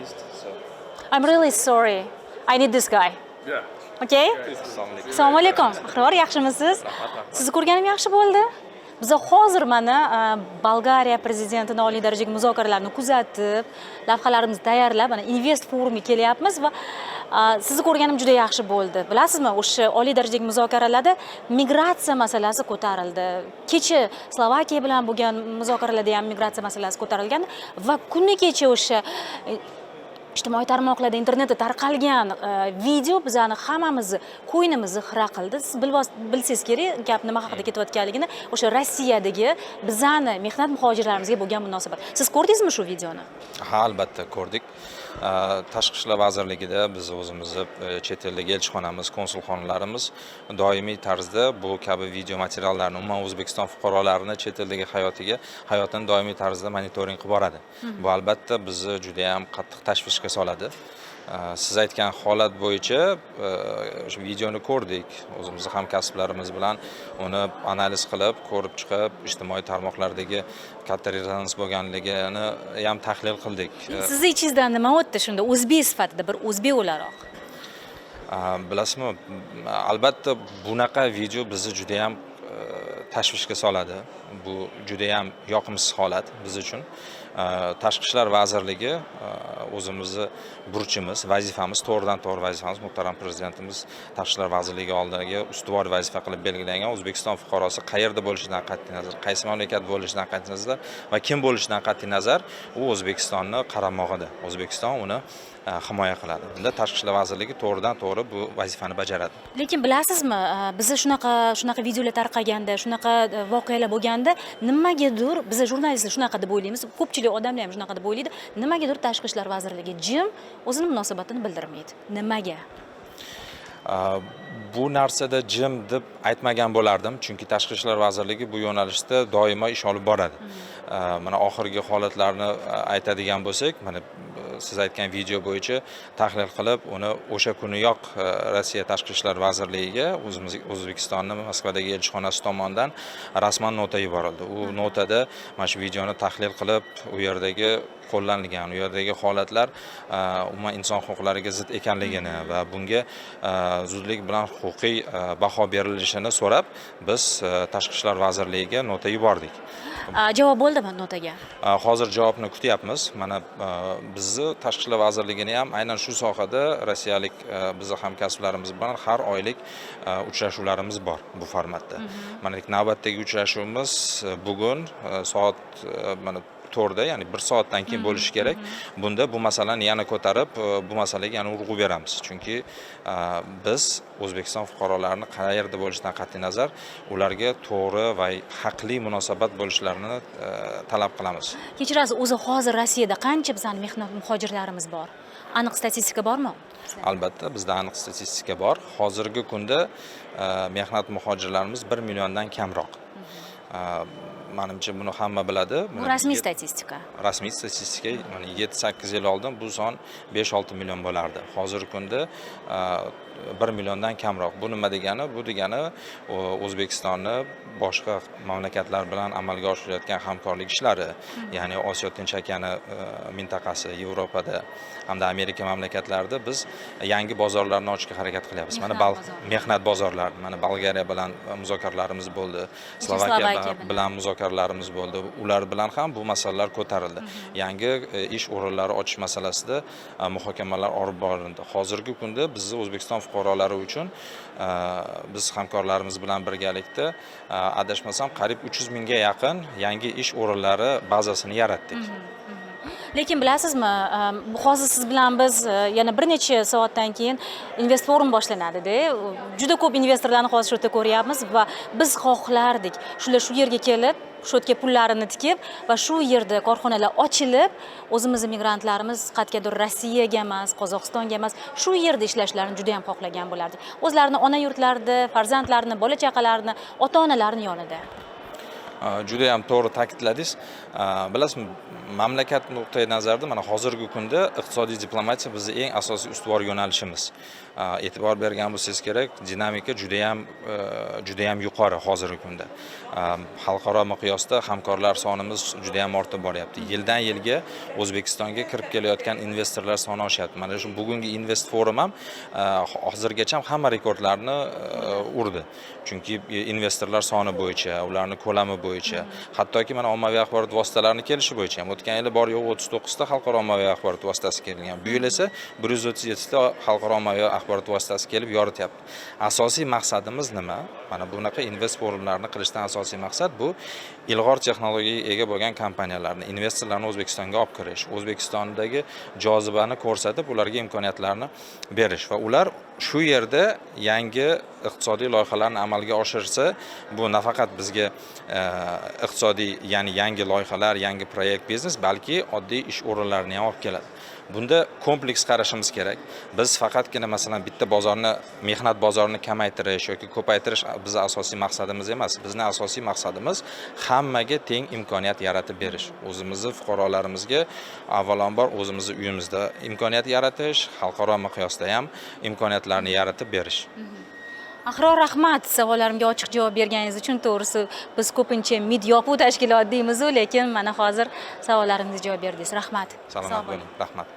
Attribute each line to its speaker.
Speaker 1: Vietnamese, so.
Speaker 2: I'm really sorry. I need this guy.
Speaker 1: Yeah.
Speaker 2: Okay? Assalomu alaykum. Axir, yaxshimisiz?
Speaker 1: Rahmat.
Speaker 2: Sizni ko'rganim yaxshi bo'ldi. Biz hozir mana Bolgariya prezidentining oliy darajadagi muzokaralarni kuzatib, lavhalarimizni tayyorlab, mana Invest forumga kelyapmiz va sizni ko'rganim juda yaxshi bo'ldi. Bilasizmi, o'sha oliy darajadagi muzokaralarda migratsiya masalasi ko'tarildi. Kecha Slovakiya bilan bo'lgan muzokaralarda ham migratsiya masalasi ko'tarilgan va kuni kecha o'sha ijtimoiy tarmoqlarda, internetda tarqalgan video bizani hammamizni ko'nglimizni xira qildi. Siz bilsangiz kerak, gap nima haqida ketayotganligini, o'sha Rossiyadagi bizani mehnat muhojirlarimizga bo'lgan munosabat. Siz ko'rdingizmi shu videoni?
Speaker 3: Ha, albatta ko'rdik. Tashqi ishlar vazirligida biz o'zimizni chet eldagi elchixonamiz, konsulxonalarimiz doimiy tarzda bu kabi video materiallarni, umuman O'zbekiston fuqarolarini chet eldagi hayotini doimiy tarzda monitoring qilib boradi. Bu albatta bizni juda ham qattiq tashvishga soladi. Siz aytgan holat bo'yicha o'sha videoni ko'rdik. O'zimizning hamkasblarimiz bilan uni analiz qilib, ko'rib chiqib, ijtimoiy tarmoqlardagi katta rezonans bo'lganligini ham tahlil qildik.
Speaker 2: Sizni ichingizdan nima o'tdi shunda o'zbek sifatida, bir o'zbek o'laroq?
Speaker 3: Bilasizmi, albatta bunaqa video bizni juda ham tashvishga soladi. Bu juda ham yoqimsiz holat biz uchun. Tashqi ishlar vazirligi o'zimizni burchimiz, vazifamiz, to'g'ridan-to'g'ri vazifamiz, muhtaram prezidentimiz Tashqi ishlar vazirligi oldiga ustuvor vazifa qilib belgilangan O'zbekiston fuqarosi qayerda bo'lishidan qat'iy nazar, qaysi mamlakat bo'lishidan qat'iy nazar va kim bo'lishidan qat'iy nazar u O'zbekistonni qaramog'ida. O'zbekiston uni himoya qiladi. Bunda Tashqi ishlar vazirligi to'g'ridan-to'g'ri bu vazifani bajaradi.
Speaker 2: Lekin bilasizmi, bizda shunaqa videolar tarqaganda, shunaqa voqealar bo'lganda, nimagadir biz jurnalistlar shunaqa deb o'ylaymiz, ko'pchilik odamlar ham shunaqa deb o'ylaydi. Nimagadir Tashqi ishlar vazirligi jim o'zini munosabatini bildirmaydi. Nimaga?
Speaker 3: Bu narsada jim deb aytmagan bo'lardim, chunki Tashqi ishlar vazirligi bu yo'nalishda doimo ish olib boradi. Mana oxirgi holatlarni aytadigan bo'lsak, mana siz aytgan video bo'yicha tahlil qilib, uni o'sha kuniyoq Rossiya Tashqi ishlar vazirligiga O'zbekistonning Moskvadagi elchixonasi tomonidan rasman nota yuborildi. U notada mana shu videoni tahlil qilib, u yerdagi qo'llanilgan, u yerdagi holatlar umuman inson huquqlariga zid ekanligini va bunga zudlik bilan huquqiy baho berilishini so'rab, biz Tashqi ishlar vazirligiga nota yubordik.
Speaker 2: Javob bo'ldimi notaga?
Speaker 3: Hozir javobni kutyapmiz. Mana bizni Tashqi ishlar vazirligini ham aynan shu sohada rossiyalik bizning hamkasblarimiz bilan har oylik uchrashuvlarimiz bor bu formatda. Mana navbatdagi uchrashuvimiz bugun soat mana 4da, ya'ni 1 soatdan keyin bo'lishi kerak. Bunda bu masalani yana ko'tarib, bu masalaga yana urg'u beramiz. Chunki biz O'zbekiston fuqarolarini qayerda bo'lishidan qat'iy nazar ularga to'g'ri va haqli munosabat bo'lishlarini talab qilamiz.
Speaker 2: Kechirasiz, o'zi hozir Rossiyada qancha bizning mehnat muhojirlarimiz bor? Aniq statistika bormi?
Speaker 3: Albatta, bizda aniq statistika bor. Hozirgi kunda mehnat muhojirlarimiz 1 milliondan kamroq. Menimcha buni hamma biladi.
Speaker 2: Bu rasmiy statistika.
Speaker 3: Rasmiy statistika, mana 7-8 yil oldin bu son 5-6 million bo'lardi. Hozirgi kunda 1 milliondan kamroq. Bu nima degani? Bu degani O'zbekistonni boshqa mamlakatlar bilan amalga oshirilayotgan hamkorlik ishlari, ya'ni Osiyo Tinch okeani mintaqasi, Yevropada hamda Amerika mamlakatlarida biz yangi bozorlarni ochishga harakat qilyapmiz. Mana mehnat bozorlari, mana Bolgariya bilan muzokaralarimiz bo'ldi, Slovakiya bilan muzokaralarimiz bo'ldi. Ular bilan ham bu masalalar ko'tarildi. Yangi ish o'rinlari ochish masalasida muhokamalar olib borildi. Hozirgi kunda bizni O'zbekiston fuqarolari uchun biz hamkorlarimiz bilan birgalikda adashmasam qariyb 300 mingga yaqin yangi ish o'rinlari bazasini yaratdik.
Speaker 2: Lekin bilasizmi, hozir siz bilan biz yana bir necha soatdan keyin Invest forum boshlanadi-da. Juda ko'p investorlarni hozir shu yerda ko'ryapmiz va biz xohlardik shular shu yerga kelib, shu yerga pullarini tikib va shu yerda korxonalar ochilib, o'zimizning migrantlarimiz qat'iyadir Rossiyaga emas, Qozog'istonga emas, shu yerda ishlashlarini juda ham xohlagan bo'lardik. O'zlarini ona yurtlarida, farzandlarini, bola chaqalarini, ota-onalarini yonida.
Speaker 3: Juda ham to'g'ri ta'kidladingiz. Bilasizmi, mamlakat nuqtai nazaridan mana hozirgi kunda iqtisodiy diplomatiya bizning eng asosiy ustuvor yo'nalishimiz. E'tibor bergan bo'lsangiz kerak, dinamika juda ham yuqori hozirgi kunda. Xalqaro miqyosda hamkorlar sonimiz juda ham ortib boryapti. Yildan yilga O'zbekistonga kirib kelayotgan investorlar soni oshyapti. Mana shu bugungi Invest Forum ham hozirgacha hamma rekordlarni urdi. Chunki investorlar soni bo'yicha, ularning ko'lami bo'yicha, hattoki mana ommaviy axborot vositalarini kelishi bo'yicha ham o'tgan yili bor yo'q 39 ta xalqaro ommaviy axborot vositasi kelgan. Bu yil esa 137 ta xalqaro ommaviy axborot vositasi kelib yorityapti. Asosiy maqsadimiz nima? Mana bunaqa invest forumlarni qilishdan asosiy maqsad bu ilg'or texnologiyaga ega bo'lgan kompaniyalarni, investorlarni O'zbekistonga olib kirish, O'zbekistondagi jozibani ko'rsatib, ularga imkoniyatlarni berish va ular shu yerda yangi iqtisodiy loyihalarni amalga oshirsa, bu nafaqat bizga iqtisodiy, ya'ni yangi loyihalar, yangi proyekt biznes, balki oddiy ish o'rinlarini ham olib keladi. Bunda kompleks qarashimiz kerak. Biz faqatgina masalan bitta bozorni, mehnat bozorini kamaytirish yoki ko'paytirish bizning asosiy maqsadimiz emas. Bizning asosiy maqsadimiz hammaga teng imkoniyat yaratib berish. O'zimizning fuqarolarimizga avvalambor o'zimizning uyimizda imkoniyat yaratish, xalqaro miqyosda ham imkoniyatlarni yaratib berish.
Speaker 2: Ahror, rahmat savollarimga ochiq javob berganingiz uchun. To'g'risi biz ko'pincha midyopu tashkilot deymiz-ku, lekin mana hozir savollarimizga javob berdingiz. Rahmat.
Speaker 3: Salomat bo'ling. Rahmat.